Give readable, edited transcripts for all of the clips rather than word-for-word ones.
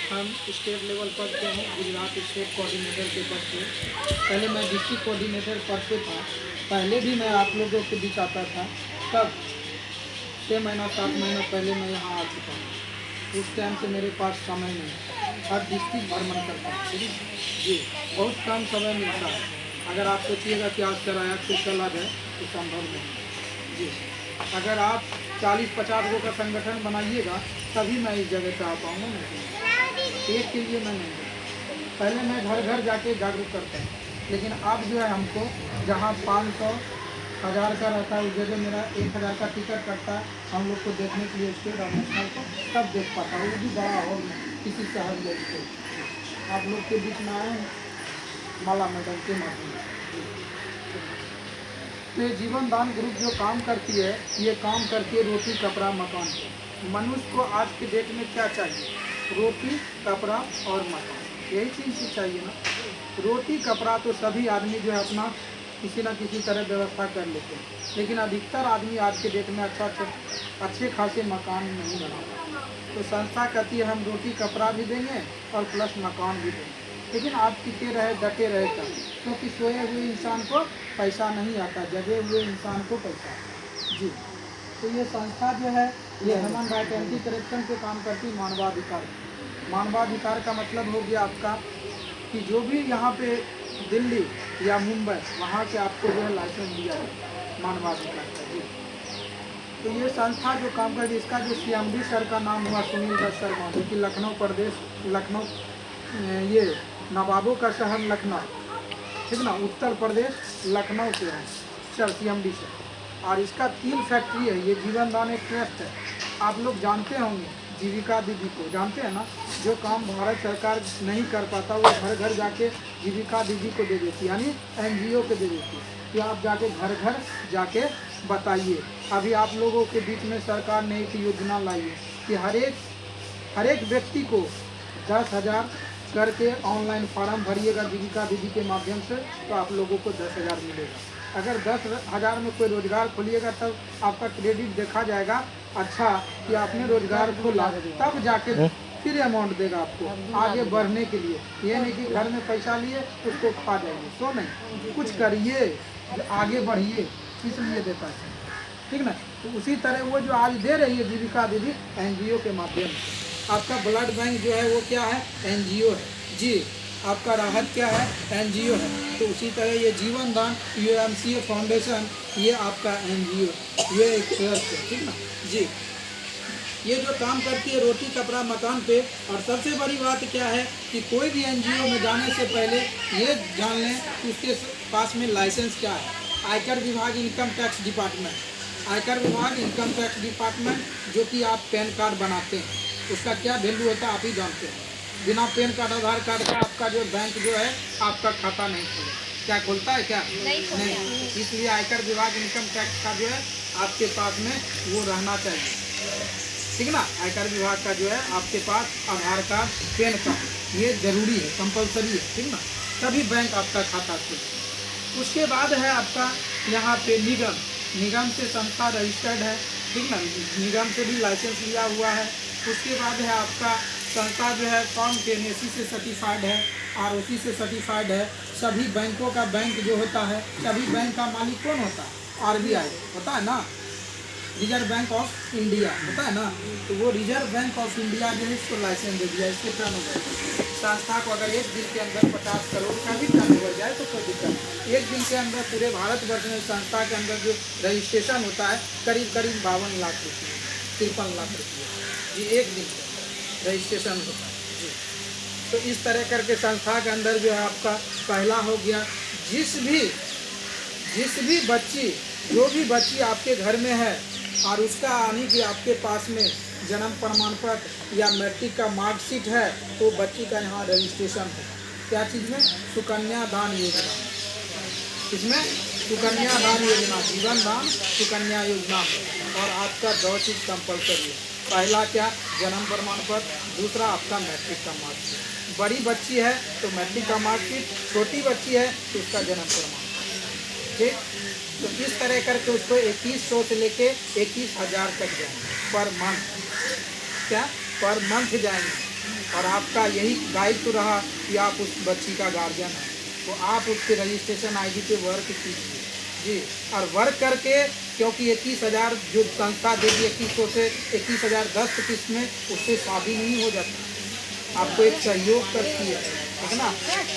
हम state level पद पे हैं, गुजरात स्टेट कोऑर्डिनेटर के पद पे। पहले मैं डिस्ट्रिक्ट कोऑर्डिनेटर पद पे था। पहले भी मैं आप लोगों के बीच आता था, तब 6 महीना 7 महीना पहले मैं यहाँ आ चुका हूँ। उस टाइम से मेरे पास समय नहीं, हर डिस्ट्रिक्ट भ्रमण करता हूँ जी। बहुत कम समय मिलता है। अगर आप सोचिएगा कि आज किराया से चला जाए तो संभव नहीं जी। अगर आप 40-50 गो का संगठन बनाइएगा तभी मैं इस जगह पे आ पाऊँगा। नहीं एक के लिए मैं नहीं हूँ। पहले मैं घर घर जाके जागरूक करता हूँ, लेकिन अब जो है हमको जहाँ 500 1000 का रहता है उस जगह मेरा 1000 का टिकट कटता है हम लोग को देखने के लिए स्टेट और नेशनल को, तब देख पाता हूँ। वो भी बड़ा हॉल में किसी शहर में स्टेट आप लोग के बीच में आए हैं माला मैडम के माध्यम से। तो जीवन दान ग्रुप जो काम करती है, ये काम करती है रोटी कपड़ा मकान पे। मनुष्य को आज के डेट में क्या चाहिए? रोटी कपड़ा और मकान, यही चीज़ चाहिए ना। रोटी कपड़ा तो सभी आदमी जो है अपना किसी न किसी तरह व्यवस्था कर लेते हैं, लेकिन अधिकतर आदमी आज के डेट में अच्छे खासे मकान नहीं बनाते। तो संस्था कहती है हम रोटी कपड़ा भी देंगे और प्लस मकान भी देंगे, लेकिन आप टिके रहे डटे रहे तब, क्योंकि सोए हुए इंसान को पैसा नहीं आता, जगे हुए इंसान को पैसा जी। तो ये संस्था जो है ये ह्यूमन राइट एंटी करप्शन पे काम करती है। मानवाधिकार, मानवाधिकार का मतलब हो गया आपका कि जो भी यहाँ पे दिल्ली या मुंबई वहाँ से आपको जो है लाइसेंस दिया है मानवाधिकार का जी। तो ये संस्था जो काम करती है, इसका जो CMD सर का नाम हुआ सुनील दत्त शर्मा, जो कि लखनऊ प्रदेश, लखनऊ ये नवाबों का शहर लखनऊ, ठीक ना, उत्तर प्रदेश लखनऊ से है सर CMD से। और इसका 3 फैक्ट्री है। ये जीवन दान एक ट्रस्ट है। आप लोग जानते होंगे जीविका दीदी को, जानते हैं ना, जो काम भारत सरकार नहीं कर पाता वो घर घर जाके जीविका दीदी को दे देती, यानी NGO को दे देती है कि आप जाके घर घर जाके बताइए। अभी आप लोगों के बीच में सरकार ने एक योजना लाई है कि हर एक व्यक्ति को 10,000 करके ऑनलाइन फॉर्म भरिएगा जीविका दीदी के माध्यम से, तो आप लोगों को 10,000 मिलेगा। अगर 10,000 में कोई रोजगार खोलिएगा तब आपका क्रेडिट देखा जाएगा, अच्छा कि आपने रोजगार खोला, तब जाके फिर अमाउंट देगा आपको आगे बढ़ने के लिए। ये नहीं कि घर में पैसा लिए उसको खा जाएंगे, तो नहीं, कुछ करिए, आगे बढ़िए, इसलिए देता है, ठीक ना। तो उसी तरह वो जो आज दे रही है जीविका दीदी NGO के माध्यम से। आपका ब्लड बैंक जो है वो क्या है? NGO है जी। आपका राहत क्या है? NGO है। तो उसी तरह ये जीवन दान UMCA फाउंडेशन ये आपका NGO, ये एक ट्रस्ट है, ठीक ना जी। ये जो काम करती है रोटी कपड़ा मकान पे। और सबसे बड़ी बात क्या है कि कोई भी NGO में जाने से पहले ये जान लें कि उसके पास में लाइसेंस क्या है। आयकर विभाग, इनकम टैक्स डिपार्टमेंट, आयकर विभाग, इनकम टैक्स डिपार्टमेंट, जो कि आप पैन कार्ड बनाते हैं उसका क्या वैल्यू होता है आप ही जानते हैं। बिना पैन कार्ड आधार कार्ड का आपका जो बैंक जो है आपका खाता नहीं खोले, क्या खोलता है? क्या नहीं। इसलिए आयकर विभाग, इनकम टैक्स का जो है आपके पास में वो रहना चाहिए, ठीक ना। आयकर विभाग का जो है आपके पास आधार कार्ड, पैन कार्ड ये जरूरी है, कंपलसरी है, ठीक ना, तभी बैंक आपका खाता खोले। उसके बाद है आपका यहाँ पे निगम से संस्था रजिस्टर्ड है, ठीक ना, निगम से भी लाइसेंस लिया हुआ है। उसके बाद है आपका संस्था जो है फॉर्म के NAC से सर्टिफाइड है, ROC से सर्टिफाइड है। सभी बैंकों का बैंक जो होता है, सभी बैंक का मालिक कौन होता है? RBI होता है ना, रिजर्व बैंक ऑफ इंडिया होता है ना। तो वो रिजर्व बैंक ऑफ इंडिया जो है इसको लाइसेंस दे दिया। इसके टर्नओवर संस्था को अगर एक दिन के अंदर 50 करोड़ का भी टर्नओवर जाए तो कोई दिक्कत नहीं। एक दिन के अंदर पूरे भारतवर्ष में संस्था के अंदर जो रजिस्ट्रेशन होता है करीब 52 लाख रुपये, 53 लाख रुपये जी, एक दिन का रजिस्ट्रेशन होता है जी। तो इस तरह करके संस्था के अंदर जो है आपका पहला हो गया। जिस भी बच्ची, जो भी बच्ची आपके घर में है और उसका आने की आपके पास में जन्म प्रमाण पत्र या मैट्रिक का मार्कशीट है, तो बच्ची का यहाँ रजिस्ट्रेशन है। क्या चीज़ में? सुकन्या दान योजना। इसमें सुकन्या दान योजना, जीवन दान सुकन्या योजना। और आपका 2 चीज़ कंपलसरी है। पहला क्या? जन्म प्रमाण पत्र, दूसरा आपका मैट्रिक का मार्कशीट। बड़ी बच्ची है तो मैट्रिक का मार्कशीट, छोटी बच्ची है तो उसका जन्म प्रमाण, ठीक। तो इस तरह करके उसको 2100 से लेके 21,000 तक जाएंगे पर मंथ, क्या पर मंथ जाएंगे। और आपका यही दायित्व रहा कि आप उस बच्ची का गार्जियन हैं, तो आप उसके रजिस्ट्रेशन आईडी पे वर्क कीजिए जी। और वर्क करके, क्योंकि 21,000 जो संस्था देगी 2100 से 21,000 10 किस्त में, उससे शादी नहीं हो जाता। आपको एक सहयोग करती है, ठीक है ना।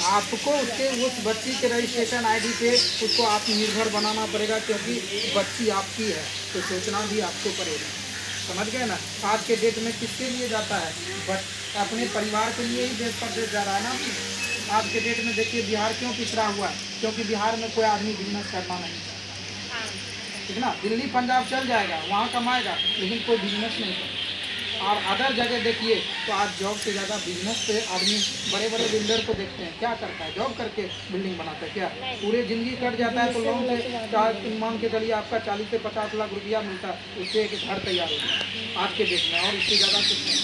आपको उसके उस बच्ची के रजिस्ट्रेशन आईडी पे उसको आत्मनिर्भर बनाना पड़ेगा, क्योंकि बच्ची आपकी है तो सोचना भी आपको पड़ेगा। समझ गए ना। आज के डेट में किसके लिए जाता है, बस अपने परिवार के लिए ही देश परदेश जा रहा है ना। आज के डेट में देखिए बिहार क्यों पिछड़ा हुआ है, क्योंकि बिहार में कोई आदमी बिजनेस करना नहीं चाहता, ठीक ना। दिल्ली पंजाब चल जाएगा, वहाँ कमाएगा, लेकिन कोई बिजनेस नहीं करता। और अदर जगह देखिए तो आज जॉब से ज़्यादा बिजनेस पे आदमी बड़े बड़े बिल्डर को देखते हैं, क्या करता है, जॉब करके बिल्डिंग बनाता है, क्या पूरे ज़िंदगी कट जाता है तो लोन से मान के चलिए आपका 40 से 50 लाख रुपया मिलता है, उससे एक घर तैयार होता है आज के डेट में, और इससे ज़्यादा कुछ नहीं,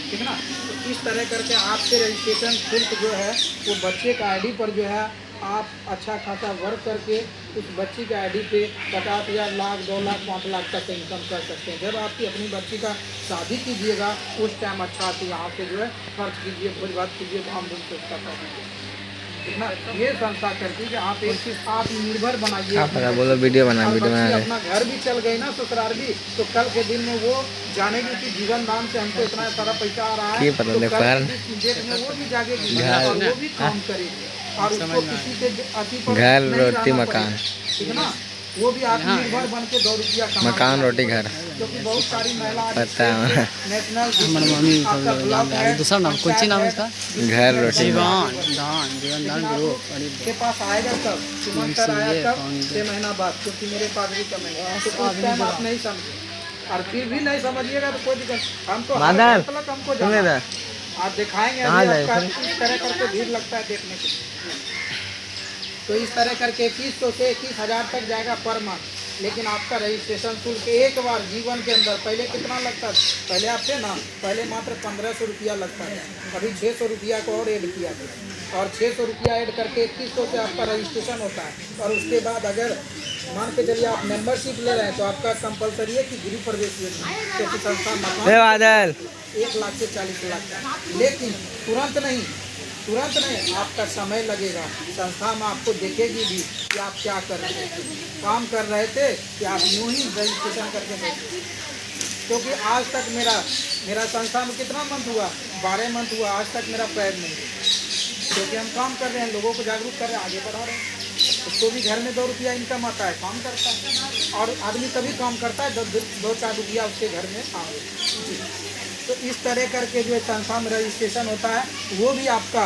ठीक है ना। तो इस तरह करके आपके रजिस्ट्रेशन शुल्क जो है वो बच्चे का आईडी पर जो है आप अच्छा खासा वर्क करके उस बच्ची के आईडी पे 50,000 लाख 2 लाख 5 लाख तक इनकम कर सकते हैं। जब आपकी अपनी बच्ची का शादी कीजिएगा उस टाइम अच्छा से यहाँ से जो है खर्च कीजिए, भोज भात कीजिए, धाम-धूम से उसका कर दीजिए, ठीक ना। ये संस्था करती है कि आप एक आत्मनिर्भर बनाइए, बोलो वीडियो बना अपना घर भी चल गई ना ससुराल भी, तो कल के दिन में वो जानेगी कि जीवन दान से हमको इतना सारा पैसा आ रहा है, तो कल के डेट में वो भी जागेगी और वो भी काम करेगी, और उसको किसी के अति पर घर, नहीं रोटी, रहना मकान, पड़ेगा, ठीक है ना। वो भी आत्मनिर्भर बन के 2 रुपया कमा, मकान, रोटी, घर, क्योंकि बहुत सारी महिला पता है नेशनल आपका ब्लॉक है, दूसरा नाम कौन सी नाम है इसका? घर, रोटी, जीवन दान ग्रुप के पास आएगा तब, सुमन सर आया तब 6 महीना बाद, क्योंकि मेरे पास भी कम है, तो उस टाइम आप नहीं समझे, और फिर भी नहीं समझिएगा तो कोई दिक्कत, हम तो हमको जाना, आप दिखाएंगे आपका इस तरह करके भीड़ लगता है देखने के। तो इस तरह करके 2100 से 21,000 तक जाएगा पर मंथ, लेकिन आपका रजिस्ट्रेशन शुल्क एक बार जीवन के अंदर, पहले कितना लगता था, पहले आप थे ना, पहले मात्र 1500 रुपया लगता था, अभी 600 रुपया को और ऐड किया गया, और 600 रुपया ऐड करके 2100 से आपका रजिस्ट्रेशन होता है। और उसके बाद अगर मान के चलिए आप मेंबरशिप ले रहे हैं तो आपका कंपलसरी है कि गृह प्रवेश योजना, क्योंकि संस्था मकान 1 लाख से 40 लाख का, लेकिन तुरंत नहीं, आपका समय लगेगा। संस्था में आपको देखेगी भी कि आप क्या कर रहे थे, काम कर रहे थे कि आप यूँ ही रजिस्ट्रेशन करके बैठे, क्योंकि आज तक मेरा संस्था में कितना मंथ हुआ, 12 मंथ हुआ, आज तक मेरा पैर नहीं हुआ, क्योंकि हम काम कर रहे हैं, लोगों को जागरूक कर रहे हैं, आगे बढ़ा रहे हैं। उसको भी घर में 2 रुपया इनकम आता है, काम करता है, और आदमी तभी काम करता है 2-4 रुपया उसके घर में आए जी। तो इस तरह करके जो संस्था में रजिस्ट्रेशन होता है, वो भी आपका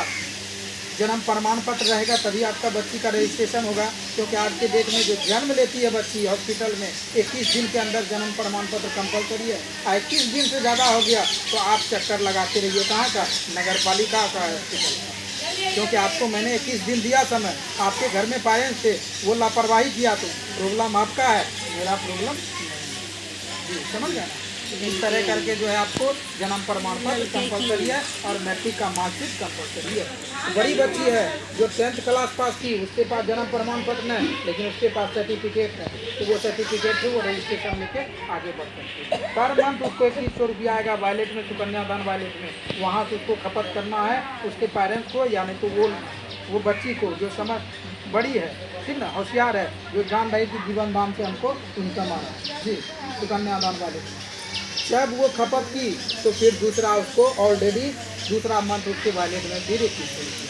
जन्म प्रमाण पत्र रहेगा तभी आपका बच्ची का रजिस्ट्रेशन होगा, क्योंकि आज के डेट में जो जन्म लेती है बच्ची हॉस्पिटल में 21 दिन के अंदर जन्म प्रमाण पत्र कंपलसरी है। 21 दिन से ज़्यादा हो गया तो आप चक्कर लगाते रहिए, कहाँ का, नगर पालिका का हॉस्पिटल का, क्योंकि आपको मैंने 21 दिन दिया समय, आपके घर में पेरेंट्स थे, वो लापरवाही किया तो प्रॉब्लम आपका है, मेरा प्रॉब्लम जी, समझ गए ना। इस तरह करके जो है आपको जन्म प्रमाण पत्र कंपलसरी है और मैट्रिक का मार्कशीट कंपलसरी है। बड़ी बच्ची है जो 10th क्लास पास की, उसके पास जन्म प्रमाण पत्र नहीं, लेकिन उसके पास सर्टिफिकेट है, तो वो सर्टिफिकेट से वो रजिस्ट्रेशन लेके आगे बढ़ सकती है। पर मंथ उसको 2100 रुपया आएगा वॉलेट में, सुकन्या धन वॉलेट में, वहाँ से उसको खपत करना है उसके पेरेंट्स को, यानी तो वो बच्ची को जो समझ बड़ी है, ठीक ना, होशियार है, जो जान रही थी जीवन दान से हमको इनकम आ रहा है जी, सुकन्या दान वाले, जब वो खपत की तो फिर दूसरा उसको ऑलरेडी दूसरा मंथ उसके वॉलेट में फिर 2100 रुपया,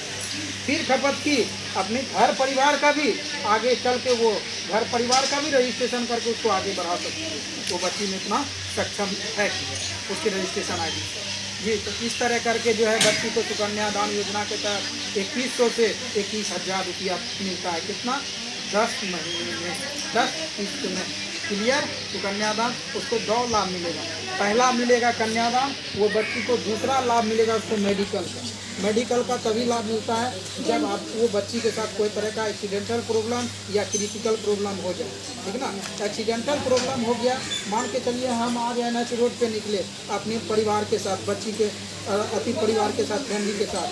फिर खपत की अपने घर परिवार का भी, आगे चल के वो घर परिवार का भी रजिस्ट्रेशन करके उसको आगे बढ़ा सकती है, वो बच्ची में इतना सक्षम है कि उसकी रजिस्ट्रेशन आईडी जी। तो इस तरह करके जो है बच्ची को सुकन्या दान योजना के तहत 2100 से 21,000 रुपया मिलता है, कितना, 10 महीने में 10 किस्त में, क्लियर। सुकन्यादान उसको 2 लाभ मिलेगा, पहला मिलेगा कन्यादान, वो बच्ची को दूसरा लाभ मिलेगा उसको मेडिकल का तभी लाभ मिलता है जब आप वो बच्ची के साथ कोई तरह का एक्सीडेंटल प्रॉब्लम या क्रिटिकल प्रॉब्लम हो जाए, ठीक ना। एक्सीडेंटल प्रॉब्लम हो गया, मान के चलिए हम आ गए NH रोड पे निकले अपने परिवार के साथ, बच्ची के अति परिवार के साथ, फैमिली के साथ,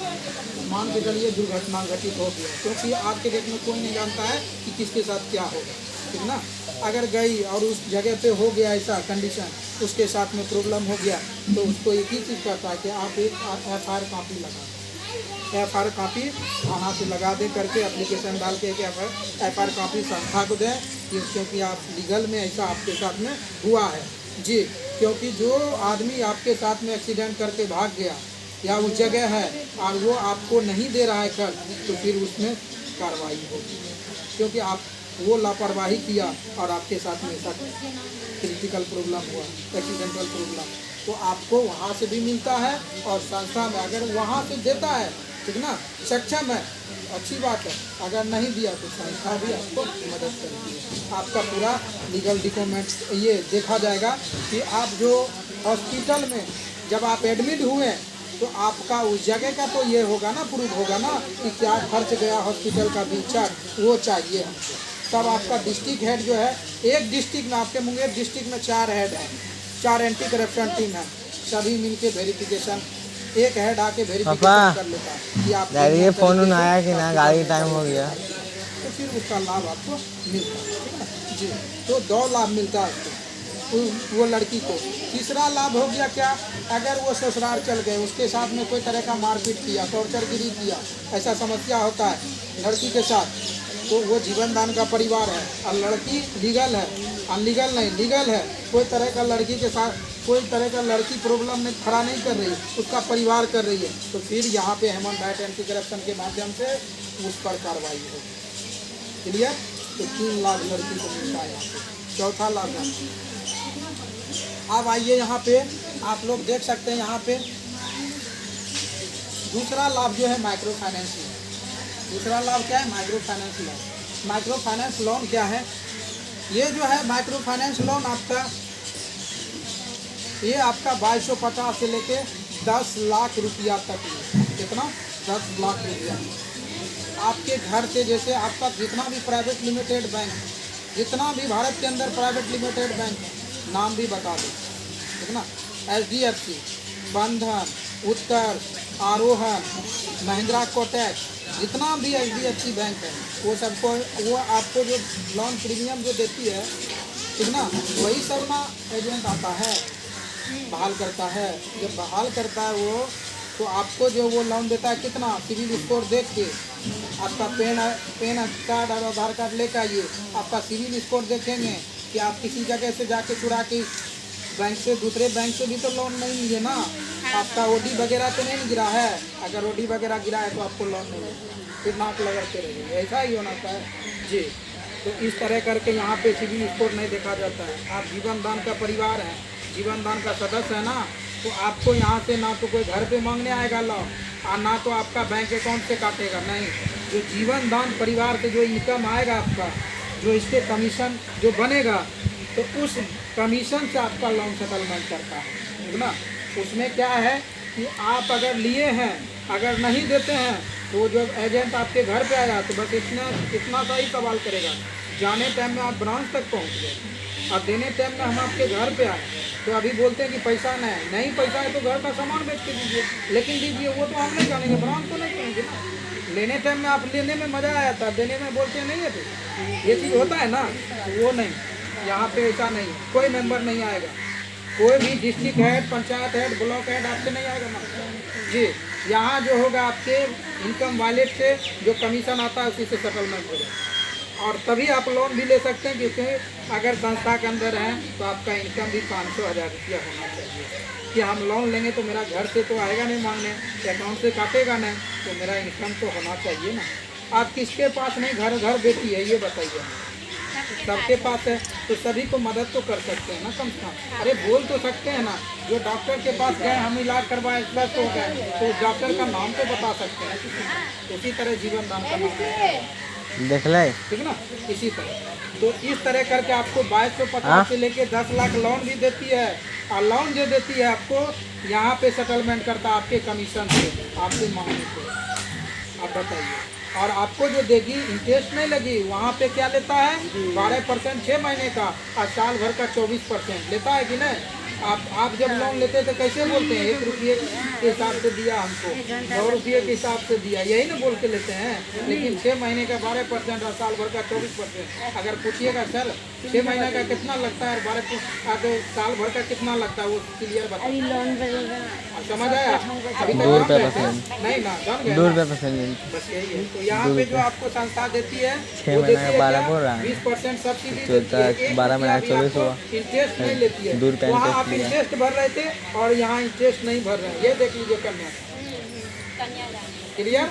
मान के चलिए दुर्घटना घटित हो गया, क्योंकि आज के डेट में कोई नहीं जानता है कि किसके साथ क्या होगा, ठीक ना। अगर गई और उस जगह पे हो गया ऐसा कंडीशन, उसके साथ में प्रॉब्लम हो गया, तो उसको एक ही चीज़ कहता है कि आप एक FIR कॉपी लगा दें। FIR कॉपी वहाँ से लगा दे करके एप्लीकेशन डाल के FIR कॉपी संस्था को दें, क्योंकि आप लीगल में ऐसा आपके साथ में हुआ है जी। क्योंकि जो आदमी आपके साथ में एक्सीडेंट करके भाग गया या उस जगह है और वो आपको नहीं दे रहा है कर, तो फिर उसमें कार्रवाई होगी, क्योंकि आप वो लापरवाही किया और आपके साथ में ऐसा क्रिटिकल प्रॉब्लम हुआ, एक्सीडेंटल प्रॉब्लम, तो आपको वहाँ से भी मिलता है और संस्था में अगर वहाँ से देता है, ठीक ना, सक्षम है, अच्छी बात है। अगर नहीं दिया तो संस्था भी आपको मदद करेगी। आपका पूरा लीगल डॉक्यूमेंट्स ये देखा जाएगा कि आप जो हॉस्पिटल में जब आप एडमिट हुए तो आपका उस जगह का तो ये होगा ना, प्रूफ होगा ना कि क्या खर्च गया हॉस्पिटल का बिल चार्ज, वो चाहिए हमको। तब आपका डिस्ट्रिक्ट हेड जो है, एक डिस्ट्रिक्ट में आपके मुंगेर डिस्ट्रिक्ट में 4 हेड हैं, 4 एंटी करप्शन टीम है, सभी मिलके वेरिफिकेशन, एक हेड आके वेरिफिकेशन कर लेता है कि आप ये फोन आया कि ना, गाड़ी टाइम हो गया, तो फिर उसका लाभ आपको मिलता है, ठीक है जी। तो 2 लाभ मिलता है आपको, वो लड़की को। तीसरा लाभ हो गया क्या, अगर वो ससुराल चल गए, उसके साथ में कोई तरह का मारपीट किया, टॉर्चरगिरी किया, ऐसा समस्या होता है लड़की के साथ, तो वो जीवन दान का परिवार है और लड़की लीगल है, अनलीगल नहीं, लीगल है। कोई तरह का लड़की के साथ कोई तरह का लड़की प्रॉब्लम में खड़ा नहीं कर रही, उसका परिवार कर रही है, तो फिर यहाँ पे ह्यूमन राइट एंटी करप्शन के माध्यम से उस पर कार्रवाई होगी। क्लियर? तो 3 लाख लड़की को मिलता है यहाँ पे। चौथा लाभ है, अब आइए यहाँ पे आप लोग देख सकते हैं, यहाँ पे दूसरा लाभ जो है माइक्रो फाइनेंस लोन। दूसरा लाभ क्या है? Micro finance loan. Micro finance loan क्या है? ये जो है माइक्रो फाइनेंस लोन आपका, ये आपका 2250 से लेके 10 लाख रुपया तक है। कितना? 10 लाख रुपया। आपके घर से, जैसे आपका जितना भी प्राइवेट लिमिटेड बैंक, जितना भी भारत के अंदर प्राइवेट लिमिटेड बैंक है, नाम भी बता दो, ठीक ना, HDFC, बंधन, उत्कर्ष, आरोहण, महिंद्रा कोटक, जितना भी HDFC बैंक है, वो सबको, वो आपको जो लोन प्रीमियम जो देती है, ठीक ना, वही सब ना एजेंट आता है, बहाल करता है। जब बहाल करता है वो, तो आपको जो वो लोन देता है, कितना सिविल स्कोर देख के, आपका पेन कार्ड और आधार कार्ड लेकर आइए, आपका सिविल स्कोर देखेंगे कि आप किसी जगह से जाके चुरा के बैंक से, दूसरे बैंक से भी तो लोन नहीं लिए ना, आपका OD वगैरह तो नहीं गिरा है। अगर OD वगैरह गिरा है तो आपको लोन नहीं मिलेगा, फिर नाक लगा के रहेगी, ऐसा ही होना है जी। तो इस तरह करके यहाँ पे सिविल स्कोर नहीं देखा जाता है। आप जीवन दान का परिवार है, जीवन दान का सदस्य है ना, तो आपको यहाँ से ना तो कोई घर पे मांगने आएगा लोन, और ना तो आपका बैंक अकाउंट से काटेगा, नहीं। जो जीवन दान परिवार से जो इनकम आएगा आपका, जो इसके कमीशन जो बनेगा, तो उस कमीशन से आपका लोन सेटलमेंट करता है, ठीक ना। उसमें क्या है कि आप अगर लिए हैं, अगर नहीं देते हैं, तो जो एजेंट आपके घर पे आया तो बस इतना सा ही सवाल करेगा। जाने टाइम में आप ब्रांच तक पहुंच गए, और देने टाइम में हम आपके घर पे आए, तो अभी बोलते हैं कि पैसा नहीं पैसा है तो घर का सामान बेच के दीजिए, लेकिन दीजिए वो तो हम नहीं जानेंगे, ब्रांच तो नहीं करेंगे ना। लेने टाइम में आप लेने में मज़ा आया था, देने में बोलते नहीं है, तो ये चीज़ होता है ना, वो नहीं। यहाँ पे ऐसा नहीं, कोई मेंबर नहीं आएगा, कोई भी district head, panchayat head, block head आपसे नहीं आएगा ना जी। यहाँ जो होगा आपके इनकम वॉलेट से जो कमीशन आता है उसी से सेटलमेंट होगा, और तभी आप लोन भी ले सकते हैं, क्योंकि अगर संस्था के अंदर हैं तो आपका इनकम भी 500,000 रुपया होना चाहिए कि हम लोन लेंगे तो मेरा घर से तो आएगा नहीं मांगने, अकाउंट से काटेगा नहीं, तो मेरा इनकम तो होना चाहिए ना। आप किसके पास नहीं घर घर बेटी है, ये बताइए। सबके पास है, तो सभी को मदद तो कर सकते हैं ना, कम से कम। अरे बोल तो सकते हैं ना, जो डॉक्टर के पास गए, हम इलाज करवाए, स्वस्थ हो गए, तो डॉक्टर का नाम तो बता सकते हैं किसी को। उसी तरह जीवन दान का नाम देख ले, ठीक ना, इसी तरह। तो इस तरह करके आपको 2250 से लेके 10 लाख लोन भी देती है, और लोन जो देती है आपको यहाँ पे सेटलमेंट करता है आपके कमीशन से, आपके मांगने से। आप बताइए, और आपको जो देगी इंटरेस्ट नहीं लगी, वहाँ पे क्या लेता है? 12% 6 महीने का, और साल भर का 24% लेता है कि नहीं? आप जब लोन लेते तो कैसे बोलते हैं 1 रुपये के हिसाब से दिया हमको, 2 रुपये के हिसाब से दिया, यही ना बोल के लेते हैं। लेकिन 6 महीने का 12% और साल भर का 24%। अगर पूछिएगा सर 6 महीने का कितना लगता है, 12 तो साल भर का कितना लगता है, वो क्लियर बताओ। समझ आया? अभी तक 2 रुपये परसेंट नहीं ना, जान गए 2 ना? रुपये परसेंट। बस यही है। तो यहाँ पे जो आपको संस्था देती है 6 वो महीने देती का है 12 क्या? बोल रहा है। 20% सब्सिडी चौथा देती है। 12 महीने का 24 हुआ। इंटरेस्ट नहीं लेती है। 2 रुपये वहाँ इंटरेस्ट आप लिया। इंटरेस्ट भर रहे थे और यहाँ इंटरेस्ट नहीं भर रहे हैं। ये देख लीजिए कन्या, क्लियर?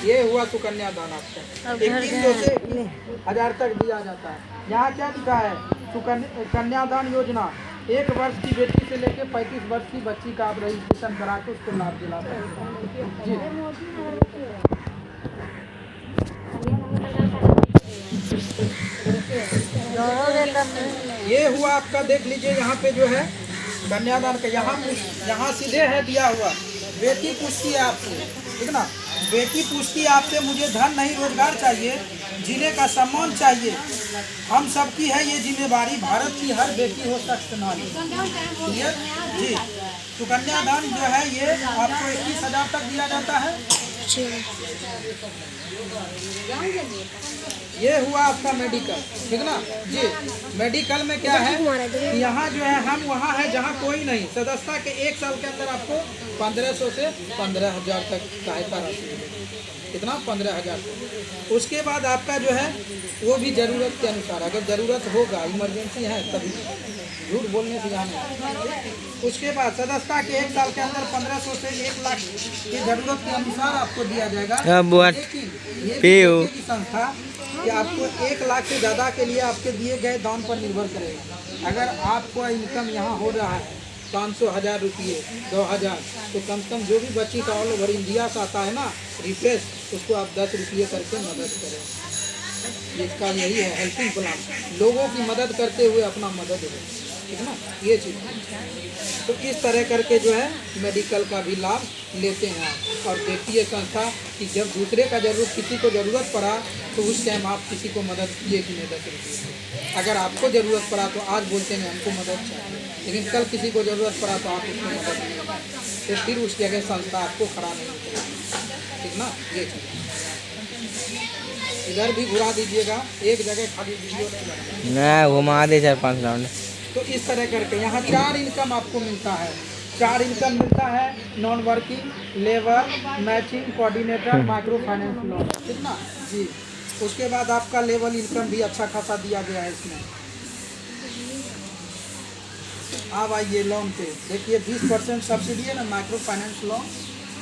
ये हुआ सुकन्यादान आपका। 2100 से 21,000 तक दिया जाता है। यहाँ क्या लिखा है? कन्यादान योजना 1 वर्ष की बेटी से लेकर 35 वर्ष की बच्ची का आप रजिस्ट्रेशन करा के उसको लाभ दिलाते हैं। जी ये हुआ आपका, देख लीजिए यहाँ पे जो है कन्यादान का, यहाँ सीधे है दिया हुआ। बेटी पूछती है आपसे, ठीक ना? बेटी पूछती है आपसे, मुझे धन नहीं रोजगार चाहिए, जीने का सम्मान चाहिए, हम सबकी है ये जिम्मेवारी, भारत की हर बेटी हो सख्त नारी। क्लियर? जी। सुकन्यादान जो है ये आपको 21,000 तक दिया जाता है। ये हुआ आपका मेडिकल, ठीक ना जी। मेडिकल में क्या है, यहाँ जो है हम वहाँ है जहाँ कोई नहीं। सदस्यता के 1 साल के अंदर आपको 1500 से 15,000 तक सहायता राशि मिलेगी। कितना? 15,000। उसके बाद आपका जो है वो भी ज़रूरत के अनुसार, अगर ज़रूरत होगा, इमरजेंसी है तभी, झूठ बोलने से यहाँ नहीं। उसके बाद सदस्यता के 1 साल के अंदर 1500 से 1 लाख की ज़रूरत के अनुसार आपको दिया जाएगा। लेकिन ये की संस्था कि आपको 1 लाख से ज़्यादा के लिए आपके दिए गए दान पर निर्भर करेगा। अगर आपको इनकम यहाँ हो रहा है 500, 1000 रुपये, 2000, तो कम से कम जो भी बच्ची का ऑल ओवर इंडिया से आता है ना रिफ्रेश, उसको आप 10 रुपये करके मदद करें। इसका यही है हेल्पिंग प्लान, लोगों की मदद करते हुए अपना मदद हो, ठीक ना? ये चीज़। तो इस तरह करके जो है मेडिकल का भी लाभ लेते हैं आप। और देखिए संस्था कि जब दूसरे का किसी को ज़रूरत पड़ा तो उस टाइम आप किसी को मदद किए कि नहीं 10 रुपये। अगर आपको ज़रूरत पड़ा तो आज बोलते हैं हमको मदद चाहिए, लेकिन कल किसी को ज़रूरत पड़ा तो आप उसको मदद नहीं करें, तो फिर उस जगह संस्था आपको खड़ा नहीं करेगी, ठीक ना? ये चीज़। इधर भी घुरा दीजिएगा, एक जगह खाली वीडियो नहीं बनाना। घुमा दे 4-5 राउंड। तो इस तरह करके यहाँ 4 इनकम आपको मिलता है। 4 इनकम मिलता है, non working, labour, matching, coordinator, micro finance loan, ठीक ना जी। उसके बाद आपका लेवल इनकम भी अच्छा खासा दिया गया है इसमें। अब आइए लोन पे, देखिए 20% सब्सिडी है ना, माइक्रो फाइनेंस लोन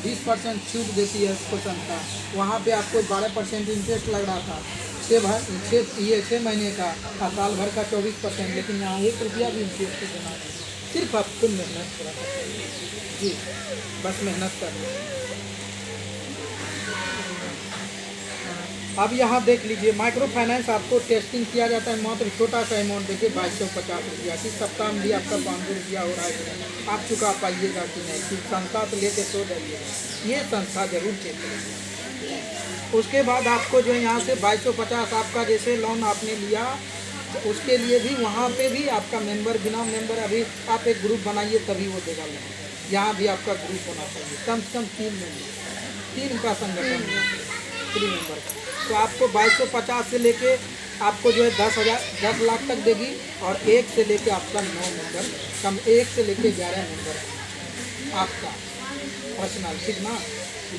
20% छूट देती है उसको संस्था। वहाँ पे आपको 12% इंटरेस्ट लग रहा था, 6 महीने का और साल भर का 24%, लेकिन यहाँ 1 रुपया भी इंटरेस्ट देना है। सिर्फ आपको मेहनत करना चाहिए जी, बस मेहनत करना। अब यहाँ देख लीजिए माइक्रो फाइनेंस आपको टेस्टिंग किया जाता है, मात्र छोटा सा अमाउंट देखिए 2250 रुपया। किस सप्ताह में भी आपका 500 रुपया हो रहा है, आप चुका पाइएगा कि नहीं? फिर संस्था से लेके सो जाइए, ये संस्था जरूर चेक करेगी। उसके बाद आपको जो है यहाँ से 2250 आपका जैसे लोन आपने लिया, तो उसके लिए भी वहाँ पे भी आपका मेंबर, बिना मेंबर अभी आप एक ग्रुप बनाइए तभी वो देगा लोन। यहाँ भी आपका ग्रुप होना चाहिए, कम से कम 3 मेंबर, 3 का संगठन 3 मेंबर का। तो आपको 2250 से लेके आपको जो है 10 लाख तक देगी, और 1 से लेके आपका 9 मेंबर, कम 1 से लेके 11 मेंबर आपका पर्सनल, ठीक ना?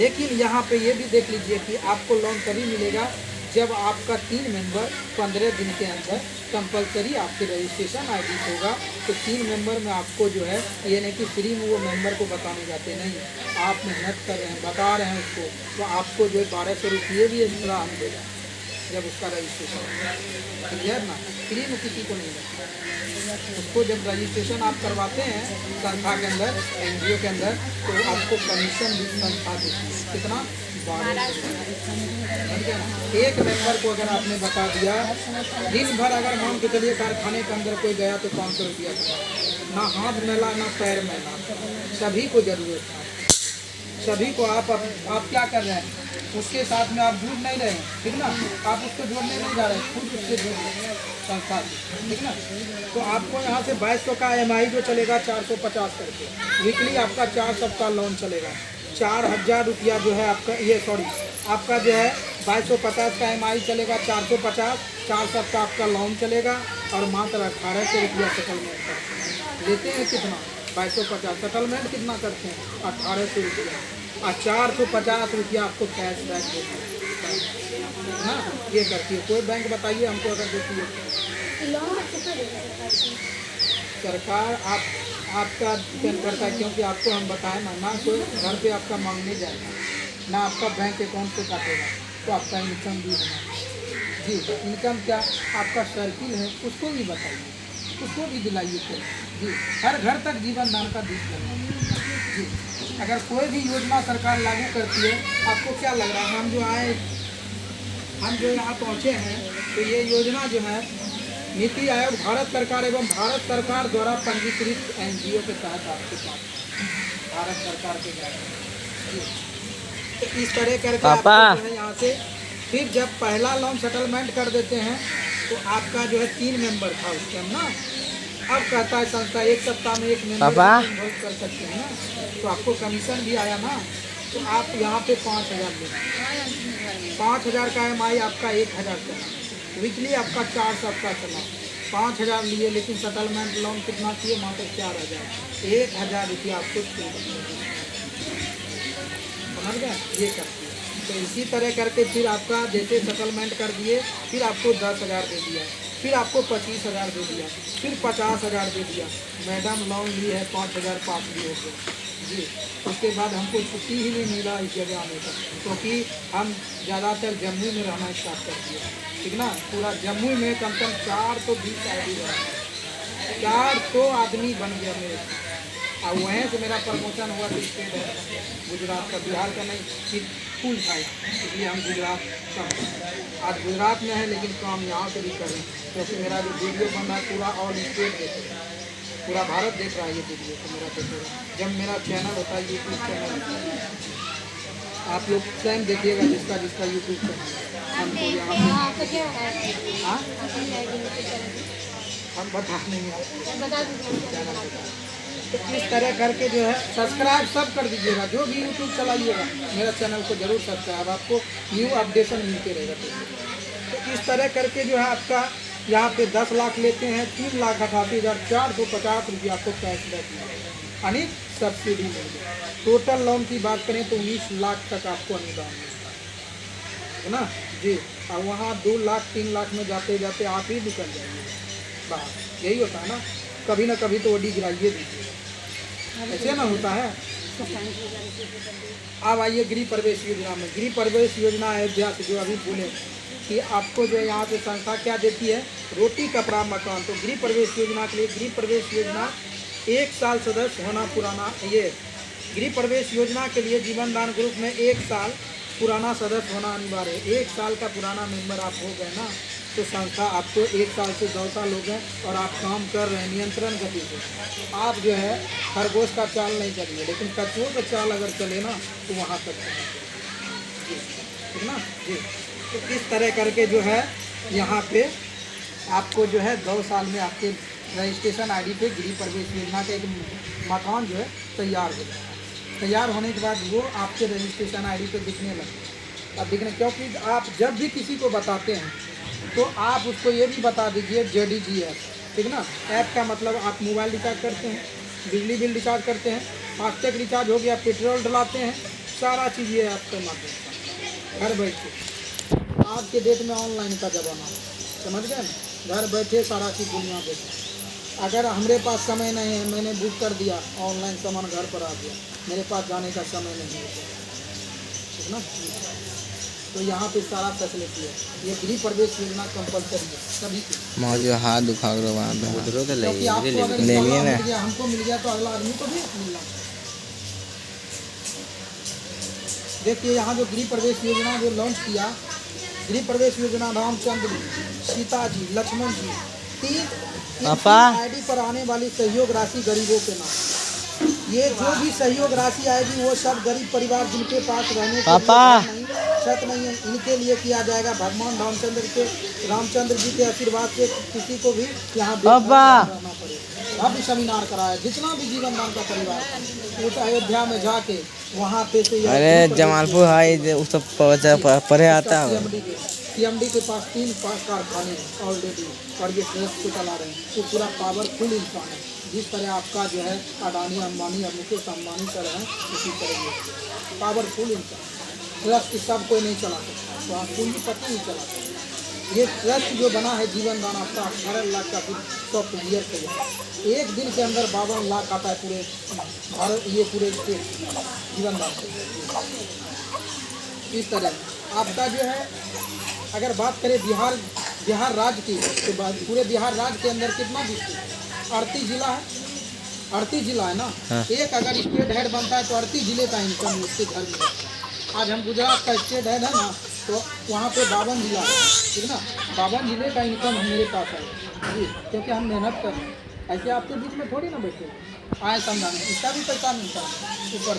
लेकिन यहाँ पे ये भी देख लीजिए कि आपको लोन तभी मिलेगा जब आपका 3 मेंबर 15 दिन के अंदर कंपलसरी आपके रजिस्ट्रेशन ID होगा। तो 3 मेंबर में आपको जो है ये नहीं कि फ्री में वो मेंबर को बताने जाते नहीं, आप मेहनत कर रहे हैं, बता रहे हैं उसको, तो आपको जो है 1200 रुपये भी एक्स्ट्रा हम देगा जब उसका रजिस्ट्रेशन, क्लियर ना? फ्री में किसी को नहीं देता उसको। जब रजिस्ट्रेशन आप करवाते हैं संस्था के अंदर, NGO के अंदर, तो आपको कमीशन भी संस्था देती है। कितना? 12। एक मेंबर को अगर आपने बता दिया, दिन भर अगर मान के चलिए कारखाने के अंदर कोई गया तो 500 रुपया का, ना हाथ मैला ना पैर मैला, सभी को ज़रूरत है, सभी को आप क्या कर रहे हैं? उसके साथ में आप जुड़ नहीं रहे हैं, ठीक ना, आप उसको जोड़ने नहीं जा रहे हैं, खुद उससे जुड़ रहे हैं संस्था से, ठीक ना। तो आपको यहाँ से 2200 का EMI जो चलेगा 450 करके, वीकली आपका 4 सप्ताह लोन चलेगा, 4000 रुपया जो है आपका, ये सॉरी आपका जो है 2250 का EMI चलेगा, 450, 4 सप्ताह आपका लोन चलेगा और मात्र 1800 रुपया सेटलमेंट करते हैं। लेते हैं कितना? 2250। सेटलमेंट कितना करते हैं? 1800 रुपया और 450 रुपया आपको कैश बैक देती है ना, ये करती है। कोई बैंक बताइए हमको अगर देती है सरकार, आपका डिपेंड करता है, क्योंकि आपको हम बताएं ना कोई घर पे आपका मांगने जाएगा, ना आपका बैंक अकाउंट से काटेगा, तो आपका इनकम भी होना जी। इनकम क्या आपका सर्किल है उसको भी बताइए, उसको भी दिलाइए फिर जी। हर घर तक जीवन दान का दीप लगाइए जी। अगर कोई भी योजना सरकार लागू करती है, आपको क्या लग रहा है? हम जो यहाँ पहुँचे हैं, तो ये योजना जो है नीति आयोग भारत सरकार एवं भारत सरकार द्वारा पंजीकृत NGO के तहत आपके पास भारत सरकार के जी। तो इस तरह करके आपको जो है यहाँ से फिर जब पहला लोन सेटलमेंट कर देते हैं, तो आपका जो है 3 मेंबर था उस टाइम ना, अब कहता है संस्था 1 सप्ताह में 1 मेंबर इन्वॉल्व कर सकते हैं ना, तो आपको कमीशन भी आया ना, तो आप यहाँ पे 5000 लें, 5000 का EMI आपका 1000 चला, वीकली आपका 4 सप्ताह चला, 5000 लिए, लेकिन सेटलमेंट लोन कितना चाहिए? मात्र 4000, 1000 रुपया आपको समझ गया, ये करती है। तो इसी तरह करके फिर आपका जैसे सेटलमेंट कर दिए, फिर आपको 10,000 दे दिया, फिर आपको 25,000 दे दिया, फिर 50,000 दे दिया। मैडम लोन ली है 5,000 पास भी हो गए जी। उसके बाद हमको छुट्टी ही नहीं मिला इस जगह आने का, क्योंकि हम ज़्यादातर जम्मू में रहना स्टार्ट कर दिए, ठीक ना। पूरा जम्मू में कम से कम 420 आदमी रहा, 400 आदमी बन गया मेरे, और वहीं से मेरा प्रमोशन हुआ कि स्टेट है गुजरात का, बिहार का नहीं, फिर फुल था, इसलिए हम गुजरात का आज गुजरात में है, लेकिन काम यहाँ से भी कर रहे हैं, क्योंकि मेरा जो वीडियो बन रहा है पूरा ऑल स्टेट देख रहा है, पूरा भारत देख रहा है ये वीडियो, तो मेरा देखेगा। जब मेरा चैनल होता है यूट्यूब चैनल, आप लोग स्वयं देखिएगा, जिसका यूट्यूब चैनल हमको यहाँ हम बता नहीं चैनल बता। तो इस तरह करके जो है सब्सक्राइब सब कर दीजिएगा, जो भी यूट्यूब चलाइएगा मेरा चैनल को जरूर सब्सक्राइब, आपको न्यू अपडेशन मिलते रहेगा। तो इस तरह करके जो है आपका यहाँ पे 10 लाख लेते हैं, 3,88,450 रुपया आपको कैश बैक मिलेगा, यानी सब्सिडी मिलेगी। टोटल लोन की बात करें तो 19 लाख तक आपको अनुदान है ना जी। और वहाँ 2 लाख 3 लाख में जाते जाते आप ही निकल जाइए बाहर, यही होता है ना, कभी ना कभी तो वडी गिराइए दीजिए, ऐसे ना होता है। अब आइए गृह प्रवेश योजना में। गृह प्रवेश योजना अयोध्या से जो अभी बोले कि आपको जो यहाँ से संस्था क्या देती है? रोटी कपड़ा मकान। तो गृह प्रवेश योजना के लिए गृह प्रवेश योजना 1 साल सदस्य होना पुराना, ये गृह प्रवेश योजना के लिए जीवन दान ग्रुप में 1 साल पुराना सदस्य होना अनिवार्य है। 1 साल का पुराना मेंबर आप हो गए ना, तो संस्था आपको 1 साल से 2 साल हो गए और आप काम कर रहे हैं नियंत्रण गति से। आप जो है खरगोश का चाल नहीं चलिए, लेकिन कछुओं का चाल अगर चले ना तो वहाँ तक जी, ठीक ना जी। तो इस तरह करके जो है यहाँ पे आपको जो है 2 साल में आपके रजिस्ट्रेशन आईडी पे गृह प्रवेश योजना का एक मकान जो है तैयार हो जाएगा। तैयार होने के बाद वो आपके रजिस्ट्रेशन आईडी पे दिखने लगेगा। अब दिखने, क्योंकि आप जब भी किसी को बताते हैं तो आप उसको ये भी बता दीजिए JDG ऐप, ठीक ना। ऐप का मतलब आप मोबाइल रिचार्ज करते हैं, बिजली बिल रिचार्ज करते हैं, फास्टैग रिचार्ज हो गया, पेट्रोल डलाते हैं, सारा चीज़ ये ऐप के माध्यम से घर बैठे। आज के डेट में ऑनलाइन का ज़माना है, समझ गए ना, घर बैठे सारा चीज़ दुनिया देखे। अगर हमारे पास समय नहीं है, मैंने बुक कर दिया, ऑनलाइन सामान घर पर आ गया, मेरे पास जाने का समय नहीं है, ठीक ना। तो यहाँ पे सारा फैसिलिटी है। ये गृह प्रवेश योजना कंपलसरी है सभी की। मुझे हाथ दुखा रहा वहाँ पे, क्योंकि आपको अगर ले लिए ना, हमको मिल गया तो अगला आदमी को भी मिलना। देखिए यहाँ जो गृह प्रवेश योजना जो लॉन्च किया, गृह प्रवेश योजना रामचंद्र जी, सीता जी, लक्ष्मण जी, 3 आईडी पर आने वाली सहयोग राशि गरीबों के नाम, ये जो भी सहयोग राशि आएगी वो सब गरीब परिवार जिनके पास रहने के पापा। लिए छत नहीं है, इनके लिए किया जाएगा। भगवान रामचंद्र जी के आशीर्वाद से किसी को भी यहाँ पापा। रहना पड़े। भव्य सेमिनार कराया, जितना भी जीवन दान का परिवार है, उस अयोध्या में जाके वहाँ पे से अरे जमालपुर है उस सब पढ़े आता है। सीएमडी के पास 3 कारखाने हैं ऑलरेडी और ये ट्रस्ट को चला रहे हैं। तो पूरा पावरफुल इंसान है। जिस तरह आपका जो है अडानी अंबानी और मुकेश अंबानी कर रहे हैं, उसी तरह ये पावरफुल इंसान ट्रस्ट सब कोई नहीं चला सकता, तो आप पूंजीपति नहीं चला सकते। ये ट्रस्ट जो बना है जीवन दान आपका 18 लाख का बिल सॉफ्टवेयर से एक दिन के अंदर 52 लाख आता है पूरे भारत, ये पूरे स्टेट जीवन दान से। इस तरह आपका जो है अगर बात करें बिहार राज्य की, तो पूरे बिहार राज्य के अंदर कितना डिस्ट्रिक्ट 38 जिला है, 38 जिला है ना। हाँ। एक अगर स्टेट हेड बनता है तो 38 जिले का इनकम उसके घर में। आज हम गुजरात का स्टेट हेड है ना, तो वहाँ पे 52 जिला है, ठीक ना। 52 जिले का इनकम मेरे पास है जी, क्योंकि हम मेहनत कर रहे हैं। ऐसे आपके बीच में थोड़ी ना बैठे आए समझाने, इसका भी पैसा मिलता है ऊपर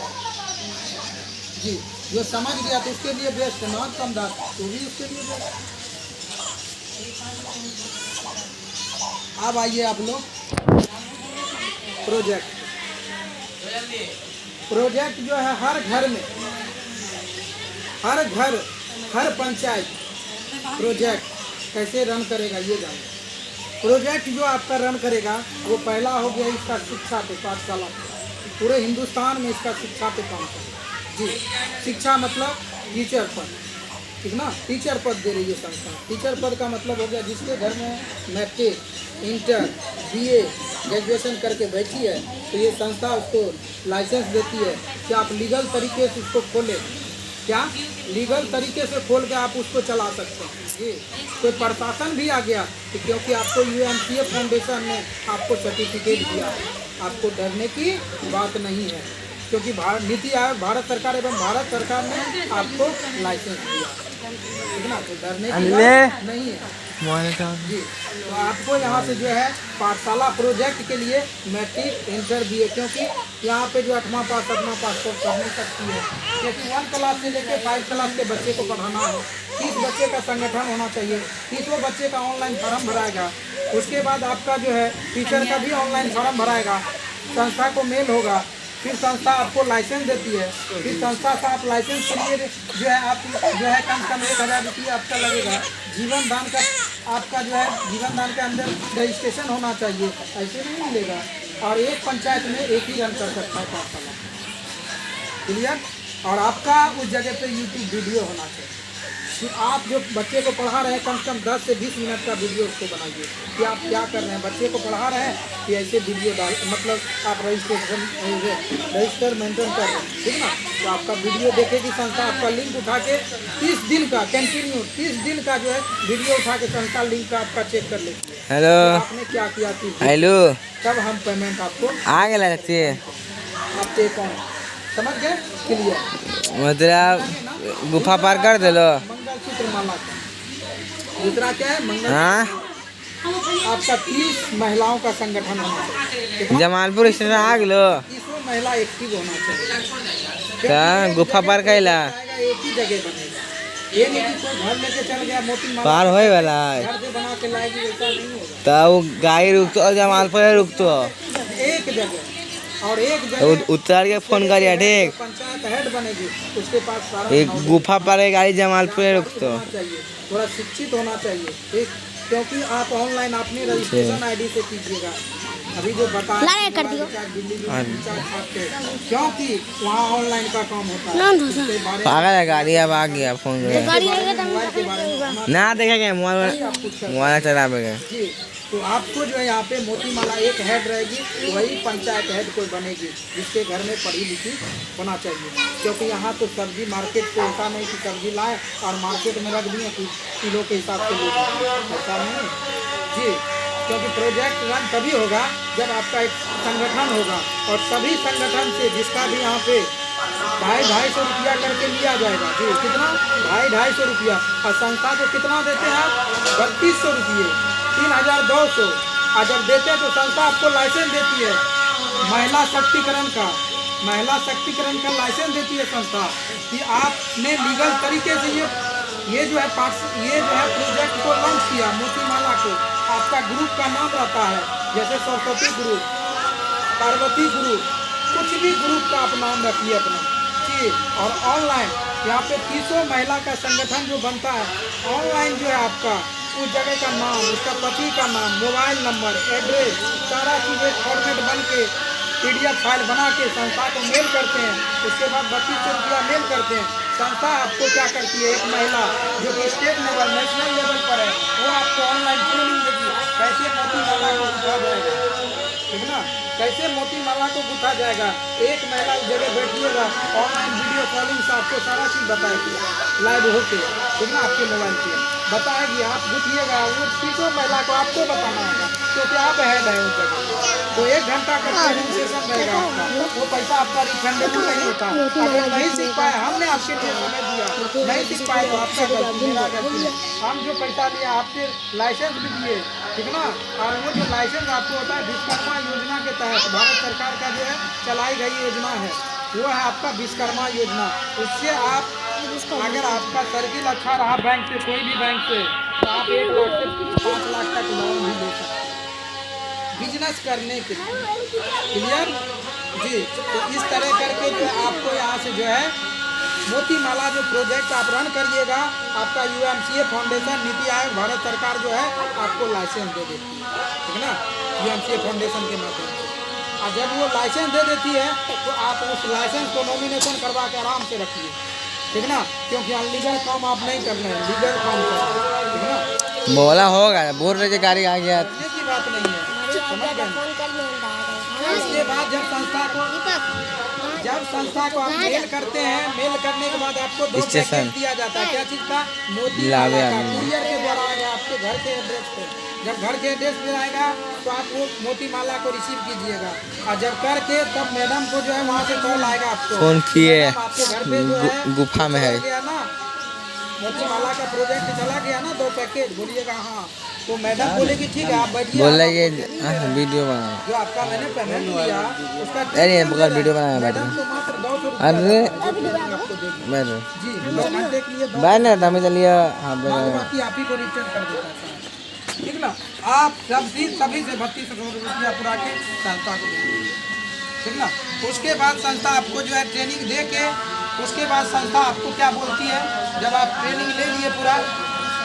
जी। जो समझ गया तो उसके लिए बेस्ट है, ना समझा तो भी उसके लिए बेस्ट। अब आइए आप लोग प्रोजेक्ट जो है हर घर में, हर घर, हर पंचायत प्रोजेक्ट कैसे रन करेगा ये जानिए। प्रोजेक्ट जो आपका रन करेगा वो पहला हो गया इसका शिक्षा पे पाठशाला, पूरे हिंदुस्तान में इसका शिक्षा पे काम करेगा जी। शिक्षा मतलब टीचर पद, ठीक ना। टीचर पद दे रही है संस्था। टीचर पद का मतलब हो गया जिसके घर में मैट्रिक, इंटर, बीए, ग्रेजुएशन करके बैठी है, तो ये संस्था उसको लाइसेंस देती है कि आप लीगल तरीके से उसको खोलें। क्या लीगल तरीके से खोल के आप उसको चला सकते हैं जी। कोई प्रशासन भी आ गया तो क्योंकि आपको UMCA फाउंडेशन ने आपको सर्टिफिकेट दिया, आपको डरने की बात नहीं है, क्योंकि नीति आयोग भारत सरकार एवं भारत सरकार ने आपको लाइसेंस दिया, ठीक ना। तो डरने की बात नहीं है जी। तो आपको यहाँ से जो है पाठशाला प्रोजेक्ट के लिए मैट्रिक, इंटर, बीए, क्योंकि यहाँ पे जो 8वां पास सब कर नहीं सकती है, क्योंकि 1 क्लास से लेकर 5 क्लास के बच्चे को पढ़ाना है। 30 बच्चे का संगठन होना चाहिए, 30 बच्चे का ऑनलाइन फॉर्म भराएगा। उसके बाद आपका जो है टीचर का भी ऑनलाइन फॉर्म भराएगा, संस्था को मेल होगा, फिर संस्था आपको लाइसेंस देती है। फिर संस्था से आप लाइसेंस के लिए जो है आप जो है कम से कम 1000 रुपये आपका लगेगा। जीवन दान का आपका जो है जीवन दान के अंदर रजिस्ट्रेशन होना चाहिए, ऐसे नहीं मिलेगा। और एक पंचायत में एक ही रन कर सकता है पाठशाला, क्लियर। और आपका उस जगह पे YouTube वीडियो होना चाहिए कि आप जो बच्चे को पढ़ा रहे हैं कम से कम 10 से 20 मिनट का वीडियो उसको बनाइए कि आप क्या कर रहे हैं। बच्चे को पढ़ा रहे हैं कि ऐसे वीडियो डाल, मतलब आप रजिस्टर मेंटेन कर रहे हैं, ठीक ना। तो आपका वीडियो देखेगी संस्था, आपका लिंक उठा के 30 दिन का कंटिन्यू 30 दिन का जो है वीडियो उठा के संस्था लिंक का आपका चेक कर लेती है। हेलो आपने क्या किया थी, हेलो तब हम पेमेंट आपको आ गया लगती है। आपके अकाउंट समझ गए, क्लियर। मतलब गुफा पार कर दे लो। मंगलसूत्र माला का दूसरा क्या है, मंगल। हाँ आपका 30 महिलाओं का संगठन होना चाहिए, जमालपुर स्टेशन आ गलो। 30 महिला एक्टिव होना चाहिए। का गुफा पार कैला एक ही जगह बनेगा, ये नहीं कि कोई घर लेके चल गया मोती माला पार होए वाला है, घर से बना के लाएगी, ऐसा नहीं होगा। तो गाड़ी रुकतो और जमालपुर रुकतो एक जगह और एक तो जगह उतर के फोन करिए, ठीक। पंचायत हेड बनेगी, उसके पास सारा एक गुफा पर गाड़ी जमालपुर रुकतो। होना चाहिए, थोड़ा शिक्षित होना चाहिए, ठीक। क्योंकि आप ऑनलाइन अपने रजिस्ट्रेशन ID से कीजिएगा। अभी जो बताया क्योंकि वहाँ ऑनलाइन का काम होता है। पागल है गाड़ी, अब आ गया फोन मोबाइल के बारे में ना देखेंगे मोबाइल चलावेगा जी। तो आपको जो है यहाँ पे मोतीमाला एक हेड रहेगी, वही पंचायत हेड कोई बनेगी जिसके घर में पढ़ी लिखी होना चाहिए। क्योंकि यहाँ तो सब्जी मार्केट को ऐसा नहीं कि सब्जी लाए और मार्केट में रख दिए कि किलो के हिसाब से ले, ऐसा नहीं जी। क्योंकि प्रोजेक्ट रन तभी होगा जब आपका एक संगठन होगा, और सभी संगठन से जिसका भी यहाँ पे 250 रुपया करके लिया जाएगा जी। कितना 250 रुपया, और संस्था को कितना देते हैं आप 3200 रुपये, 3200। और जब देते हैं तो संस्था आपको लाइसेंस देती है महिला शक्तिकरण का लाइसेंस देती है संस्था कि आपने लीगल तरीके से ये जो है प्रोजेक्ट को लॉन्च किया, मोतीमाला को। आपका ग्रुप का नाम रहता है, जैसे सरस्वती ग्रुप, पार्वती ग्रुप, कुछ भी ग्रुप का आप नाम रखिए अपना, ठीक। और ऑनलाइन यहाँ पे 300 महिला का संगठन जो बनता है, ऑनलाइन जो है आपका उस जगह का नाम, उसका पति का नाम, मोबाइल नंबर, एड्रेस, सारा चीज़ें फॉर्मेट बन के PDF फाइल बना के संस्था को मेल करते हैं। उसके बाद 3200 रुपया मेल करते हैं। संस्था आपको क्या करती है, एक महिला जो कि स्टेट लेवल, नेशनल लेवल पर है, वो आपको ऑनलाइन ट्रेनिंग देगी कैसे मोतीमाला को गुथा जाएगा, ठीक ना, कैसे मोतीमाला को गुथा जाएगा। एक महिला उस जगह बैठिएगा, ऑनलाइन वीडियो कॉलिंग से आपको सारा चीज़ बताएगी लाइव होके, ठीक ना, आपके मोबाइल पे बताएगी। आप गुथिएगा, वो 300 महिला को आपको बताना होगा क्योंकि आप हेड है उस जगह। तो 1 घंटा का ट्रेनिंग सेशन रहेगा आपका, वो पैसा आपका रिफंडेबल नहीं होता। अगर नहीं सीख पाए, हमने आपके लिए समय दिया, नहीं सीख पाए तो आपका गलती है। हम जो पैसा लिया आपसे लाइसेंस भी दिए, ठीक ना। और वो जो लाइसेंस आपको होता है विश्वकर्मा योजना के तहत, भारत सरकार का जो है चलाई गई योजना है, वो है आपका विश्वकर्मा योजना। उससे आप अगर आपका सर्किल अच्छा रहा बैंक से, कोई भी बैंक से, तो आप 1 लाख से 5 लाख तक लोन भी ले सकते हैं बिजनेस करने के लिए। क्लियर जी। तो इस तरह करके जो आपको यहाँ से जो है मोतीमाला जो प्रोजेक्ट आप रन करिएगा, आपका UMCA फाउंडेशन, नीति आयोग, भारत सरकार जो है आपको लाइसेंस दे देती है, ठीक ना, UMCA फाउंडेशन के माध्यम से। और जब वो लाइसेंस दे देती है तो आप उस लाइसेंस को नॉमिनेशन करवा के आराम से रखिए, ठीक ना, क्योंकि अनलीगल काम आप नहीं करना है, लीगल काम करना है, ठीक ना। बोला होगा, बोल रहे थे गाड़ी आ गया, करने की बात नहीं है, समझ गए। इसके बाद जब संस्था को आप मेल करते हैं, मेल करने के बाद आपको 2 पैकेज दिया जाता है। क्या चीज़ का? मोतीमाला का। कुरियर के द्वारा आएगा आपके घर के एड्रेस पे। जब घर के एड्रेस पे आएगा तो आप वो मोतीमाला को रिसीव कीजिएगा, और जब करके तब मैडम को जो है वहाँ से कॉल आएगा आपको, फोन किए, आपके घर पे जो है गुफा में है ना, मोतीमाला का प्रोजेक्ट चला गया ना 2 पैकेज, बोलिएगा हाँ। तो मैडम बोलेगी ठीक है आप बैठिए, बोल रहे वीडियो बना, जो आपका मैंने पेमेंट लिया उसका अरे बगल वीडियो बनाया बैठ, मैडम तो मात्र 200 रुपया अरे आपको देगी बैठ जी। घंटे के लिए बैठ ना हमें चलिए, हाँ बाकी आप ही को रिटर्न कर देता है, ठीक ना। आप सभी से 3200 रुपया पूरा के संस्था को देंगे, ठीक ना। उसके बाद संस्था आपको जो है ट्रेनिंग दे के, उसके बाद संस्था आपको क्या बोलती है, जब आप ट्रेनिंग ले लिए पूरा,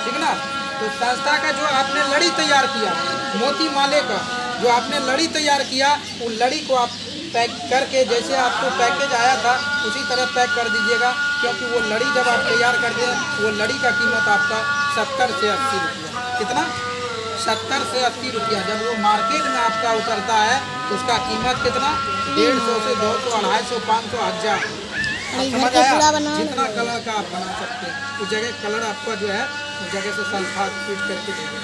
ठीक ना, तो संस्था का जो आपने लड़ी तैयार किया, मोतीमाले का जो आपने लड़ी तैयार किया, उस लड़ी को आप पैक करके, जैसे आपको पैकेज आया था उसी तरह पैक कर दीजिएगा, क्योंकि वो लड़ी जब आप तैयार करते हैं, वो लड़ी का कीमत आपका 70 से 80 रुपया, कितना? 70 से 80 रुपया। जब वो मार्केट में आपका उतरता है तो उसका कीमत कितना? 150 से 200, 250, 500, 1000। समझ आया? जितना कलर का आप बना सकते हैं, उस जगह कलर आपका जो है उस जगह से संस्था फिट करके देंगे।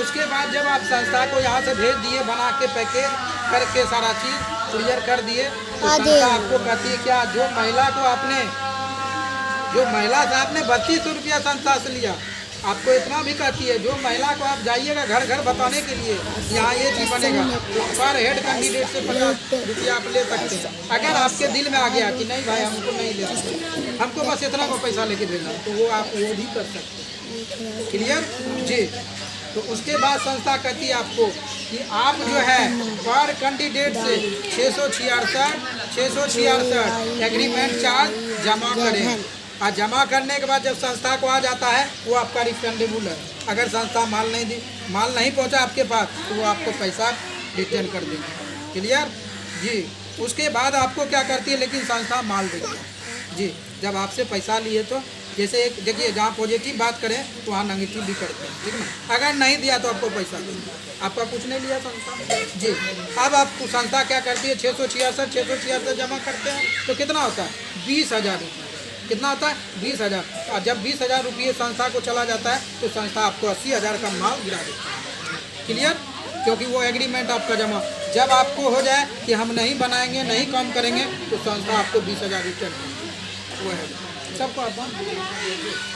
उसके बाद जब आप संस्था को यहाँ से भेज दिए, बना के पैकेज करके सारा चीज़ क्लियर कर दिए, तो संस्था आपको कहती है क्या, जो महिला से आपने 3200 रुपया संस्था से लिया, आपको इतना भी कहती है, जो महिला को आप जाइएगा घर घर बताने के लिए यहाँ ये चीज़ बनेगा, तो पर हेड कैंडिडेट से 50 रुपया आप ले सकते हैं। अगर आपके दिल में आ गया कि नहीं भाई हमको नहीं ले सकते, हमको बस इतना को पैसा लेके देना, तो वो आप वो भी कर सकते हैं। क्लियर जी। तो उसके बाद संस्था कहती है आपको कि आप जो है पर कैंडिडेट से 666 एग्रीमेंट चार्ज जमा करें, और जमा करने के बाद जब संस्था को आ जाता है वो आपका रिफंडेबल है। अगर संस्था माल नहीं पहुंचा आपके पास तो वो आपको पैसा रिटर्न कर देगी। क्लियर जी। उसके बाद आपको क्या करती है, लेकिन संस्था माल देगी जी। जब आपसे पैसा लिए तो जैसे एक देखिए, जहाँ पॉजिटिव बात करें तो वहाँ नेगेटिव भी करते हैं, ठीक ना। अगर नहीं दिया तो आपको पैसा देंगे, आपका कुछ नहीं लिया संस्था जी। अब आपको संस्था क्या करती है, 666 जमा करते हैं तो कितना होता है? 20,000 रुपये। कितना होता है? 20,000। और जब 20,000 रुपये संस्था को चला जाता है तो संस्था आपको 80,000 का माल गिरा देती है। क्लियर, क्योंकि वो एग्रीमेंट आपका जमा जब आपको हो जाए कि हम नहीं बनाएंगे, नहीं काम करेंगे, तो संस्था आपको 20,000 रिटर्न वो है। सबको आप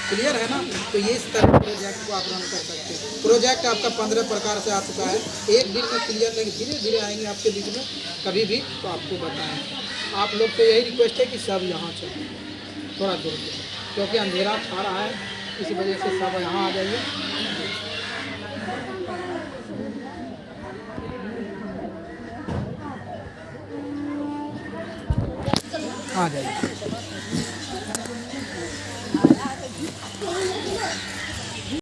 क्लियर है ना। तो ये इस तरह प्रोजेक्ट को आप रन कर सकते हैं। प्रोजेक्ट आपका 15 प्रकार से आ चुका है, एक दिन में क्लियर नहीं, धीरे धीरे आएंगे आपके बीच में कभी भी तो आपको बताएं। आप लोग से यही रिक्वेस्ट है कि सब यहाँ चलें थोड़ा दूर पे, क्योंकि अंधेरा छा रहा है, इसी वजह से सब यहाँ आ जाइए। आ जाइए।